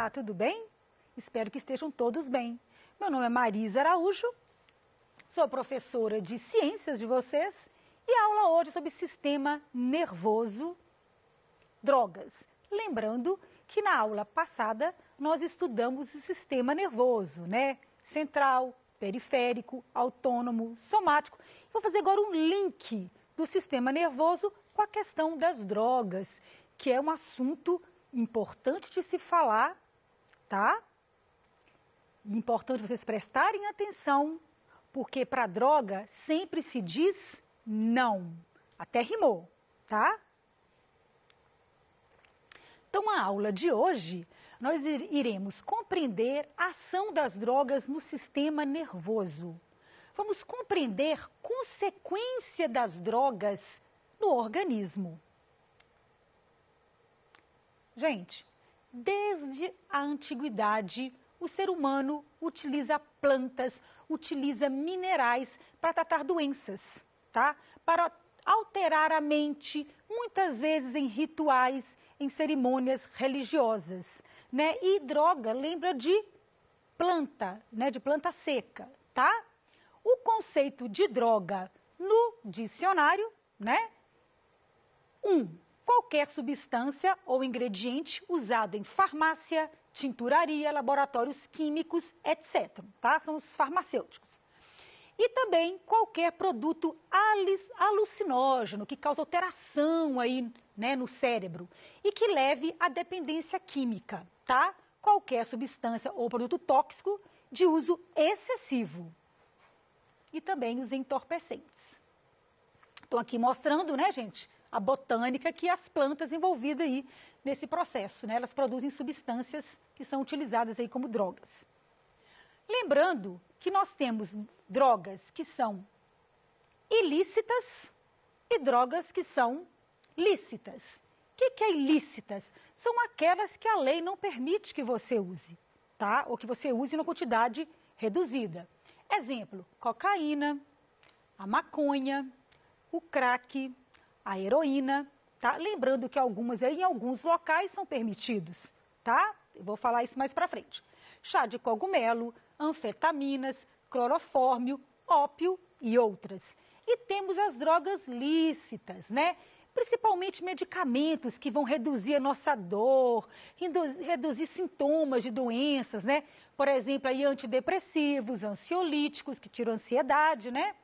Olá, tudo bem? Espero que estejam todos bem. Meu nome é Marisa Araújo, sou professora de ciências de vocês e a aula hoje é sobre sistema nervoso, drogas. Lembrando que na aula passada nós estudamos o sistema nervoso, né? Central, periférico, autônomo, somático. Vou fazer agora um link do sistema nervoso com a questão das drogas, que é um assunto importante de se falar, tá? Importante vocês prestarem atenção, porque para droga sempre se diz não. Até rimou, tá? Então, na aula de hoje, nós iremos compreender a ação das drogas no sistema nervoso. Vamos compreender a consequência das drogas no organismo. Gente, desde a antiguidade, o ser humano utiliza plantas, utiliza minerais para tratar doenças, tá? Para alterar a mente, muitas vezes em rituais, em cerimônias religiosas, né? E droga lembra de planta, né? De planta seca, tá? O conceito de droga no dicionário, né? Qualquer substância ou ingrediente usado em farmácia, tinturaria, laboratórios químicos, etc. Tá? São os farmacêuticos. E também qualquer produto alucinógeno que causa alteração aí, né, no cérebro e que leve à dependência química, tá? Qualquer substância ou produto tóxico de uso excessivo. E também os entorpecentes. Estou aqui mostrando, né, gente, a botânica que as plantas envolvidas aí nesse processo, né? Elas produzem substâncias que são utilizadas aí como drogas. Lembrando que nós temos drogas que são ilícitas e drogas que são lícitas. O que é ilícitas? São aquelas que a lei não permite que você use, tá? Ou que você use em uma quantidade reduzida. Exemplo, cocaína, a maconha, o crack, a heroína, tá? Lembrando que algumas aí, em alguns locais são permitidos, tá? Eu vou falar isso mais pra frente. Chá de cogumelo, anfetaminas, clorofórmio, ópio e outras. E temos as drogas lícitas, né? Principalmente medicamentos que vão reduzir a nossa dor, reduzir sintomas de doenças, né? Por exemplo, aí antidepressivos, ansiolíticos, que tiram a ansiedade, né?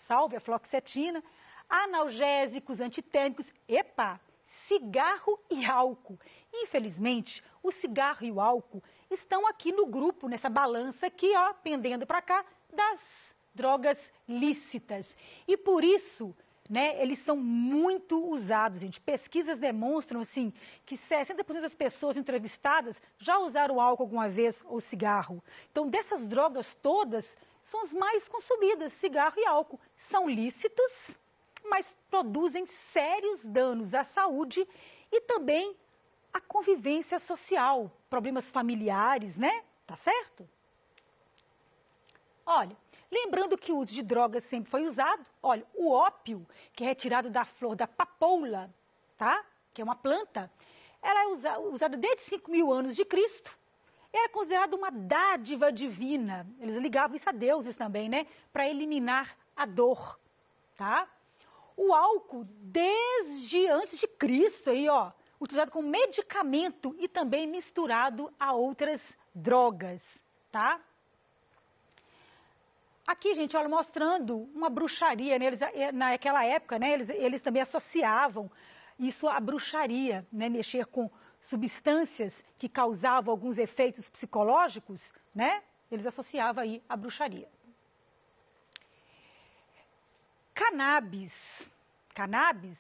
Salve a fluoxetina. Analgésicos, antitérmicos, cigarro e álcool. Infelizmente, o cigarro e o álcool estão aqui no grupo, nessa balança aqui, ó, pendendo para cá, das drogas lícitas. E por isso, né, eles são muito usados, gente. Pesquisas demonstram, assim, que 60% das pessoas entrevistadas já usaram álcool alguma vez ou cigarro. Então, dessas drogas todas, são as mais consumidas, cigarro e álcool. São lícitos, mas produzem sérios danos à saúde e também à convivência social, problemas familiares, né? Tá certo? Olha, lembrando que o uso de drogas sempre foi usado, olha, o ópio, que é retirado da flor da papoula, tá? Que é uma planta, ela é usada desde 5.000 anos de Cristo. Era considerada uma dádiva divina. Eles ligavam isso a deuses também, né? Para eliminar a dor, tá? O álcool, desde antes de Cristo, aí, ó, utilizado como medicamento e também misturado a outras drogas, tá? Aqui, gente, olha, mostrando uma bruxaria, né? Naquela época, né, eles também associavam isso à bruxaria, né? Mexer com substâncias que causavam alguns efeitos psicológicos, né? Eles associavam aí à bruxaria. Cannabis,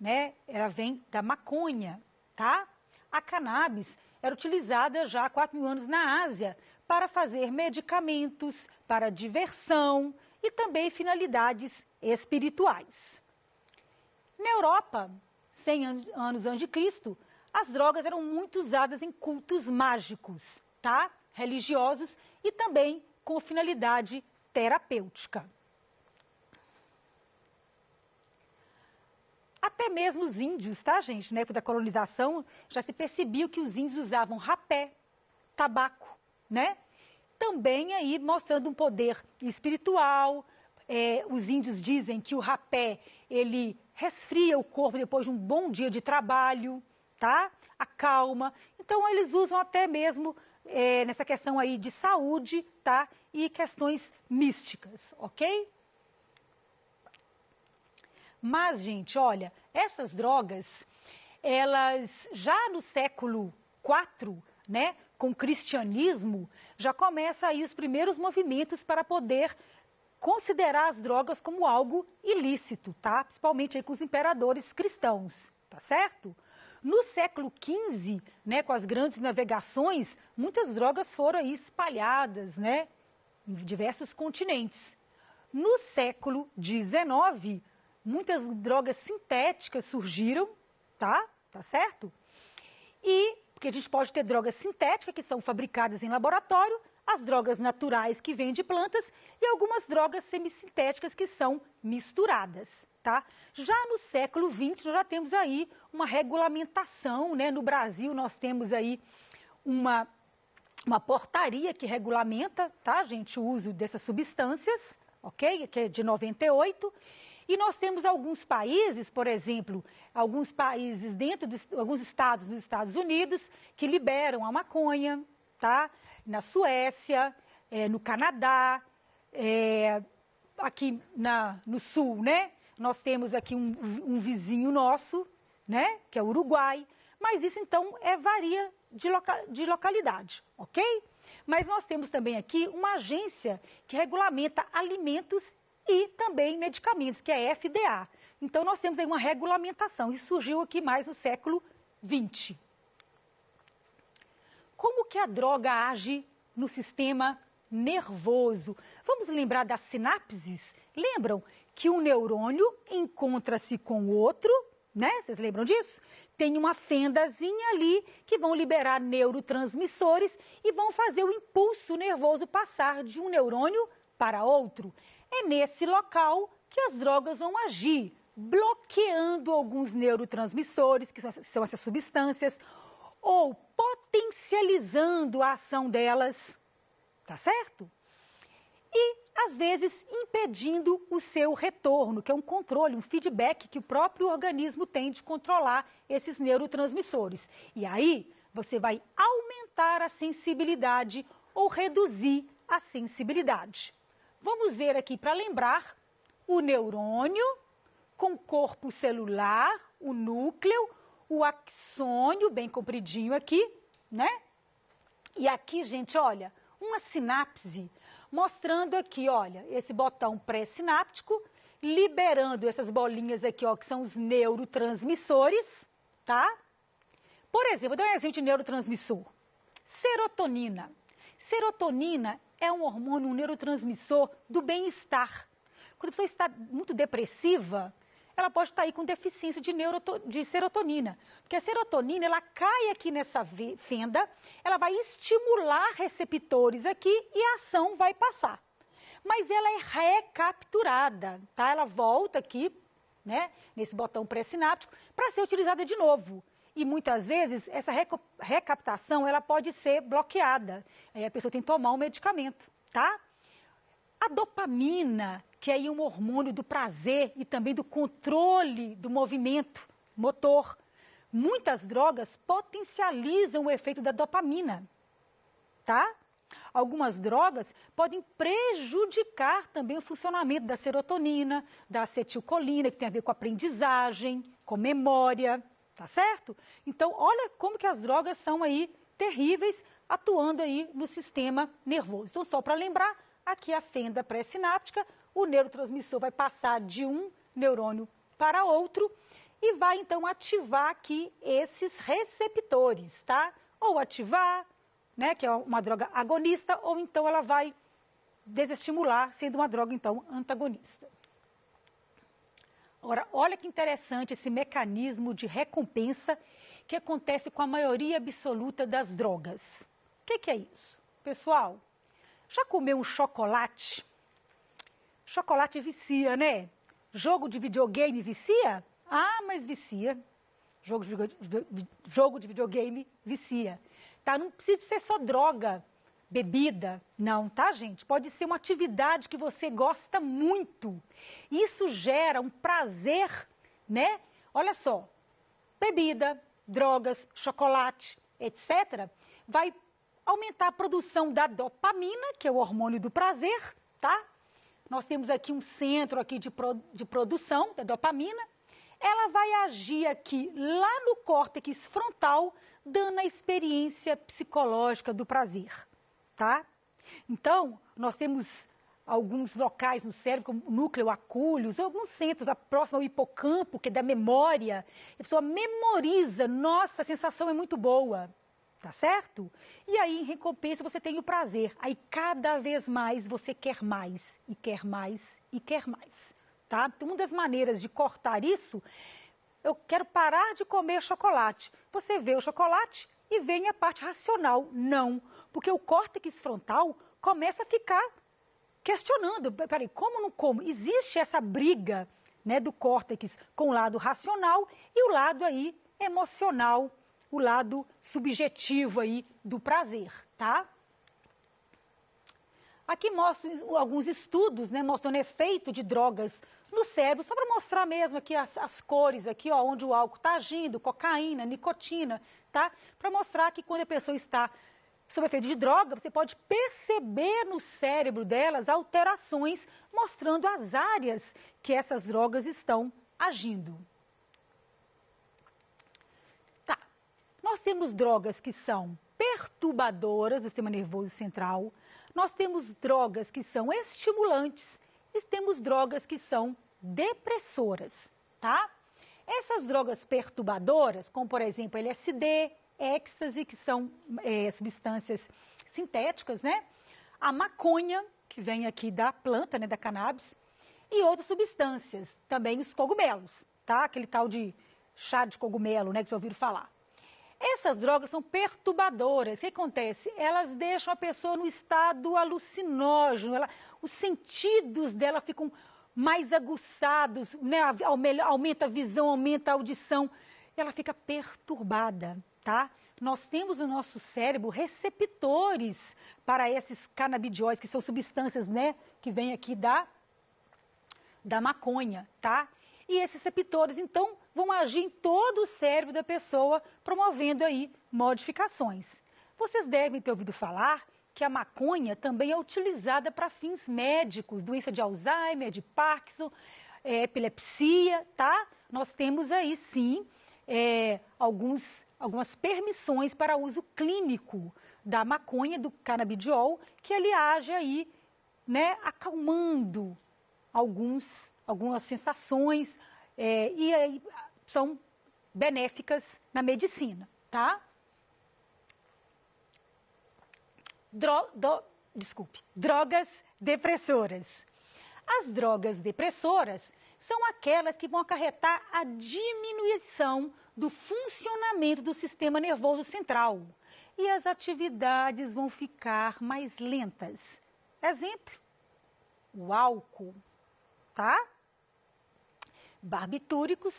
né, ela vem da maconha, tá? A cannabis era utilizada já há 4.000 anos na Ásia para fazer medicamentos, para diversão e também finalidades espirituais. Na Europa, 100 anos antes de Cristo, as drogas eram muito usadas em cultos mágicos, tá? Religiosos e também com finalidade terapêutica. Até mesmo os índios, tá, gente? Na época da colonização, já se percebia que os índios usavam rapé, tabaco, né? Também aí mostrando um poder espiritual. Os índios dizem que o rapé, ele resfria o corpo depois de um bom dia de trabalho, tá? Acalma. Então, eles usam até mesmo nessa questão aí de saúde, tá? E questões místicas, ok? Mas, gente, olha, essas drogas, elas já no século IV, né, com o cristianismo, já começam aí os primeiros movimentos para poder considerar as drogas como algo ilícito, tá? Principalmente aí com os imperadores cristãos, tá certo? No século XV, né, com as grandes navegações, muitas drogas foram aí espalhadas, né, em diversos continentes. No século XIX, muitas drogas sintéticas surgiram, tá? Tá certo? E, porque a gente pode ter drogas sintéticas que são fabricadas em laboratório, as drogas naturais que vêm de plantas e algumas drogas semissintéticas que são misturadas, tá? Já no século XX, nós já temos aí uma regulamentação, né? No Brasil, nós temos aí uma portaria que regulamenta, tá, gente, o uso dessas substâncias, ok? Que é de 98. E nós temos alguns países, por exemplo, alguns países alguns estados dos Estados Unidos que liberam a maconha, tá? Na Suécia, no Canadá, aqui no sul, né? Nós temos aqui um vizinho nosso, né? Que é o Uruguai, mas isso então varia de localidade, ok? Mas nós temos também aqui uma agência que regulamenta alimentos e também medicamentos, que é a FDA. Então, nós temos aí uma regulamentação. Isso surgiu aqui mais no século XX. Como que a droga age no sistema nervoso? Vamos lembrar das sinapses? Lembram que um neurônio encontra-se com o outro, né? Vocês lembram disso? Tem uma fendazinha ali que vão liberar neurotransmissores e vão fazer o impulso nervoso passar de um neurônio para outro. É nesse local que as drogas vão agir, bloqueando alguns neurotransmissores, que são essas substâncias, ou potencializando a ação delas, tá certo? E, às vezes, impedindo o seu retorno, que é um controle, um feedback que o próprio organismo tem de controlar esses neurotransmissores. E aí, você vai aumentar a sensibilidade ou reduzir a sensibilidade. Vamos ver aqui para lembrar o neurônio com corpo celular, o núcleo, o axônio, bem compridinho aqui, né? E aqui, gente, olha, uma sinapse mostrando aqui, olha, esse botão pré-sináptico, liberando essas bolinhas aqui, ó, que são os neurotransmissores, tá? Por exemplo, vou dar um exemplo de neurotransmissor. Serotonina. Serotonina é um hormônio, um neurotransmissor do bem-estar. Quando a pessoa está muito depressiva, ela pode estar aí com deficiência de serotonina. Porque a serotonina, ela cai aqui nessa fenda, ela vai estimular receptores aqui e a ação vai passar. Mas ela é recapturada, tá? Ela volta aqui, né, nesse botão pré-sináptico, para ser utilizada de novo. E muitas vezes essa recaptação ela pode ser bloqueada. Aí a pessoa tem que tomar um medicamento, tá? A dopamina, que é aí um hormônio do prazer e também do controle do movimento motor. Muitas drogas potencializam o efeito da dopamina, tá? Algumas drogas podem prejudicar também o funcionamento da serotonina, da acetilcolina, que tem a ver com aprendizagem, com memória. Tá certo? Então, olha como que as drogas são aí terríveis, atuando aí no sistema nervoso. Então, só para lembrar, aqui a fenda pré-sináptica, o neurotransmissor vai passar de um neurônio para outro e vai, então, ativar aqui esses receptores, tá? Ou ativar, né, que é uma droga agonista, ou então ela vai desestimular, sendo uma droga, então, antagonista. Agora, olha que interessante esse mecanismo de recompensa que acontece com a maioria absoluta das drogas. O que é isso? Pessoal, já comeu um chocolate? Chocolate vicia, né? Jogo de videogame vicia? Ah, mas vicia. Jogo de videogame vicia. tá? Não precisa ser só droga, bebida, não, tá, gente? Pode ser uma atividade que você gosta muito. Isso gera um prazer, né? Olha só, bebida, drogas, chocolate, etc., vai aumentar a produção da dopamina, que é o hormônio do prazer, tá? Nós temos aqui um centro aqui de produção da dopamina. Ela vai agir aqui lá no córtex frontal, dando a experiência psicológica do prazer, tá? Então, nós temos alguns locais no cérebro, como o núcleo acúleus, alguns centros, próximo ao hipocampo, que é da memória. A pessoa memoriza, nossa, a sensação é muito boa, tá certo? E aí, em recompensa, você tem o prazer. Aí, cada vez mais, você quer mais, e quer mais, e quer mais, tá? Então, uma das maneiras de cortar isso, eu quero parar de comer chocolate. Você vê o chocolate e vem a parte racional. Não, porque o córtex frontal começa a ficar questionando, peraí, como não como? Existe essa briga, né, do córtex com o lado racional e o lado aí emocional, o lado subjetivo aí do prazer, tá? Aqui mostro alguns estudos, né, mostrando efeito de drogas no cérebro, só para mostrar mesmo aqui as cores, aqui, ó, onde o álcool está agindo, cocaína, nicotina, tá? Para mostrar que quando a pessoa está sob efeito de droga, você pode perceber no cérebro delas alterações, mostrando as áreas que essas drogas estão agindo. Tá. Nós temos drogas que são perturbadoras do sistema nervoso central, nós temos drogas que são estimulantes e temos drogas que são depressoras, tá? Essas drogas perturbadoras, como por exemplo LSD, êxtase, que são substâncias sintéticas, né? A maconha, que vem aqui da planta, né, da cannabis, e outras substâncias, também os cogumelos, tá? Aquele tal de chá de cogumelo, né, que já ouviram falar. Essas drogas são perturbadoras. O que acontece? Elas deixam a pessoa no estado alucinógeno, os sentidos dela ficam mais aguçados, né? Aumenta a visão, aumenta a audição, ela fica perturbada, tá? Nós temos no nosso cérebro receptores para esses canabidióides, que são substâncias, né, que vêm aqui da maconha, tá? E esses receptores, então, vão agir em todo o cérebro da pessoa, promovendo aí modificações. Vocês devem ter ouvido falar que a maconha também é utilizada para fins médicos, doença de Alzheimer, de Parkinson, epilepsia, tá? Nós temos aí, sim, algumas permissões para uso clínico da maconha, do canabidiol, que ele age aí, né, acalmando algumas sensações e aí são benéficas na medicina, tá? Drogas depressoras. As drogas depressoras são aquelas que vão acarretar a diminuição do funcionamento do sistema nervoso central e as atividades vão ficar mais lentas. Exemplo, o álcool, tá? Barbitúricos,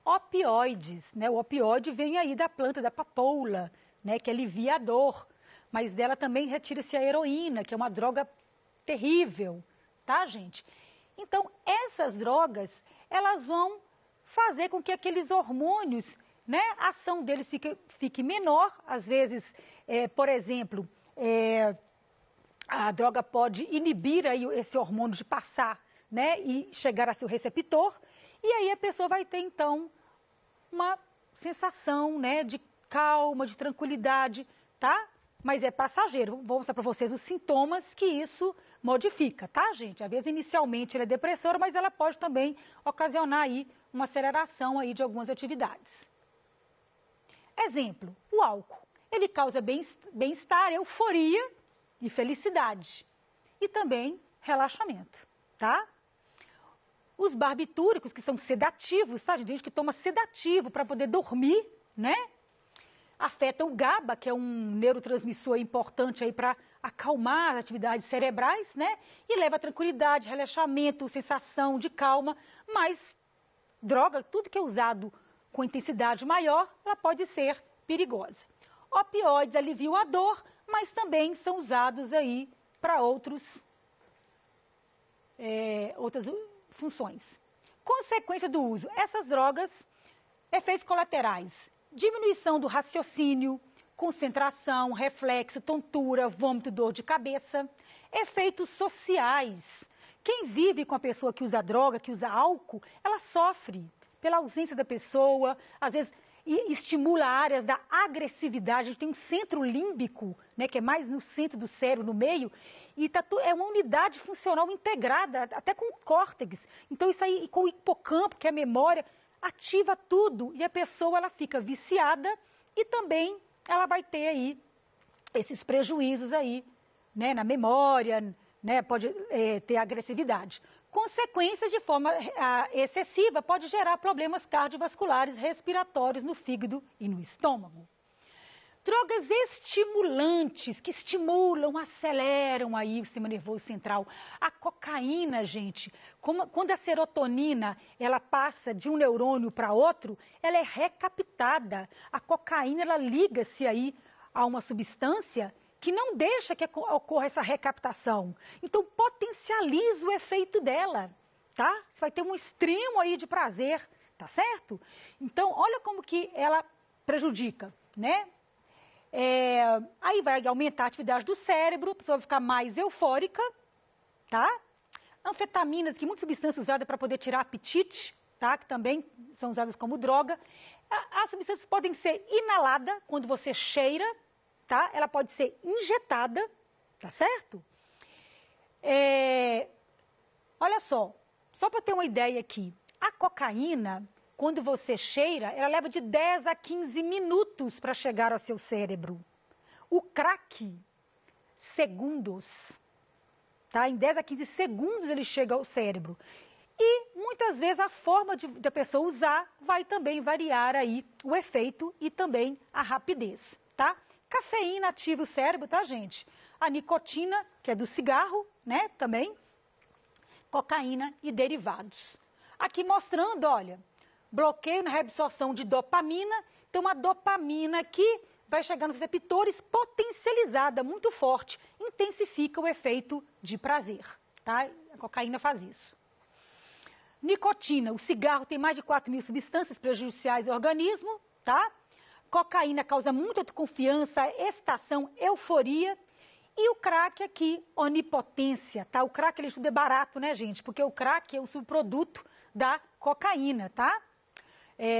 opioides, né? O opioide vem aí da planta da papoula, né? Que alivia a dor, mas dela também retira-se a heroína, que é uma droga terrível, tá, gente? Então, essas drogas, elas vão fazer com que aqueles hormônios, né, a ação deles fique menor, às vezes, por exemplo, a droga pode inibir aí esse hormônio de passar, né, e chegar a seu receptor, e aí a pessoa vai ter, então, uma sensação, né, de calma, de tranquilidade, tá? Mas é passageiro. Vou mostrar para vocês os sintomas que isso modifica, tá, gente? Às vezes, inicialmente, ela é depressora, mas ela pode também ocasionar aí uma aceleração aí de algumas atividades. Exemplo, o álcool. Ele causa bem-estar, euforia e felicidade. E também relaxamento, tá? Os barbitúricos, que são sedativos, tá? Gente que toma sedativo para poder dormir, né? Afetam o GABA, que é um neurotransmissor importante aí para acalmar as atividades cerebrais, né? E leva a tranquilidade, relaxamento, sensação de calma, mas droga, tudo que é usado com intensidade maior, ela pode ser perigosa. Opioides aliviam a dor, mas também são usados aí para outras funções. Consequência do uso. Essas drogas, efeitos colaterais, diminuição do raciocínio, concentração, reflexo, tontura, vômito, dor de cabeça. Efeitos sociais. Quem vive com a pessoa que usa droga, que usa álcool, ela sofre pela ausência da pessoa, às vezes estimula áreas da agressividade. A gente tem um centro límbico, né, que é mais no centro do cérebro, no meio, e é uma unidade funcional integrada, até com o córtex. Então isso aí, com o hipocampo, que é a memória, ativa tudo e a pessoa ela fica viciada e também ela vai ter aí esses prejuízos aí, né, na memória, né, pode ter agressividade. Consequências de forma excessiva pode gerar problemas cardiovasculares, respiratórios no fígado e no estômago. Drogas estimulantes, que estimulam, aceleram aí o sistema nervoso central. A cocaína, gente, quando a serotonina ela passa de um neurônio para outro, ela é recaptada. A cocaína, ela liga-se aí a uma substância que não deixa que ocorra essa recaptação. Então, potencializa o efeito dela, tá? Você vai ter um extremo aí de prazer, tá certo? Então, olha como que ela prejudica, né? Aí vai aumentar a atividade do cérebro, a pessoa vai ficar mais eufórica, tá? Anfetaminas, que muitas substâncias usadas para poder tirar apetite, tá? Que também são usadas como droga. As substâncias podem ser inaladas quando você cheira, tá? Ela pode ser injetada, tá certo? Olha só para ter uma ideia aqui, a cocaína, quando você cheira, ela leva de 10 a 15 minutos para chegar ao seu cérebro. O crack, segundos, tá? Em 10 a 15 segundos ele chega ao cérebro. E muitas vezes a forma da pessoa usar vai também variar aí o efeito e também a rapidez, tá? Cafeína ativa o cérebro, tá, gente? A nicotina, que é do cigarro, né, também. Cocaína e derivados. Aqui mostrando, olha, bloqueio na reabsorção de dopamina. Então, a dopamina aqui vai chegar nos receptores potencializada, muito forte, intensifica o efeito de prazer, tá? A cocaína faz isso. Nicotina, o cigarro tem mais de 4.000 substâncias prejudiciais ao organismo, tá? Cocaína causa muita autoconfiança, excitação, euforia. E o crack aqui, onipotência, tá? O crack, ele é barato, né, gente? Porque o crack é o subproduto da cocaína, tá?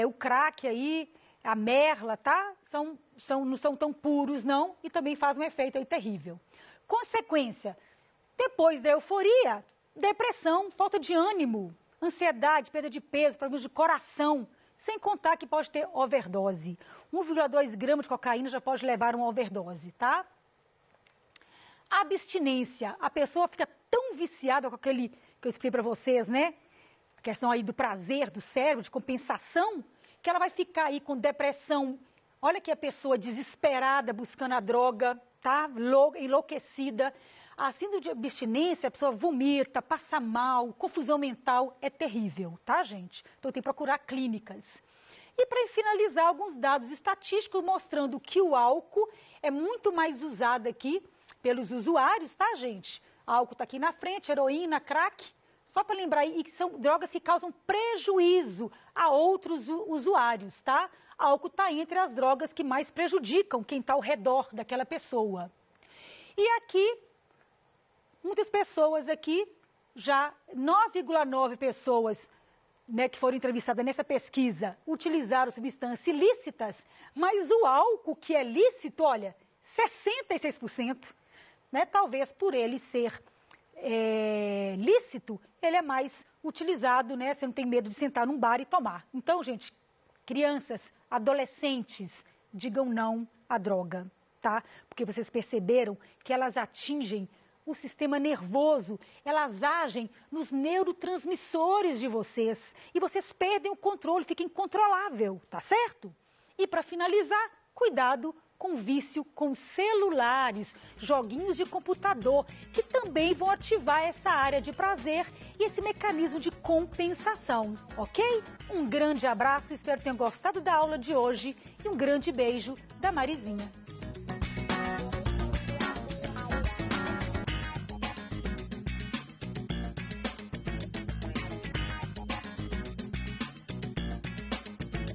O crack aí, a merla, tá? Não são tão puros, não, e também faz um efeito aí terrível. Consequência, depois da euforia, depressão, falta de ânimo, ansiedade, perda de peso, problemas de coração, sem contar que pode ter overdose. 1,2 gramas de cocaína já pode levar a uma overdose, tá? Abstinência, a pessoa fica tão viciada com aquele que eu expliquei para vocês, né? A questão aí do prazer, do cérebro, de compensação, que ela vai ficar aí com depressão. Olha que a pessoa desesperada buscando a droga, tá? Enlouquecida. A síndrome de abstinência, a pessoa vomita, passa mal, confusão mental, é terrível, tá, gente? Então tem que procurar clínicas. E para finalizar, alguns dados estatísticos mostrando que o álcool é muito mais usado aqui pelos usuários, tá, gente? Álcool está aqui na frente, heroína, crack. Só para lembrar aí que são drogas que causam prejuízo a outros usuários, tá? Álcool está entre as drogas que mais prejudicam quem está ao redor daquela pessoa. E aqui, muitas pessoas aqui, já 9,9 pessoas, né, que foram entrevistadas nessa pesquisa, utilizaram substâncias ilícitas, mas o álcool que é lícito, olha, 66%, né, talvez por ele ser lícito, ele é mais utilizado, né, você não tem medo de sentar num bar e tomar. Então, gente, crianças, adolescentes, digam não à droga, tá? Porque vocês perceberam que elas atingem o sistema nervoso, elas agem nos neurotransmissores de vocês e vocês perdem o controle, fica incontrolável, tá certo? E para finalizar, cuidado com vício com celulares, joguinhos de computador, que também vão ativar essa área de prazer e esse mecanismo de compensação, ok? Um grande abraço, espero que tenham gostado da aula de hoje e um grande beijo da Marizinha.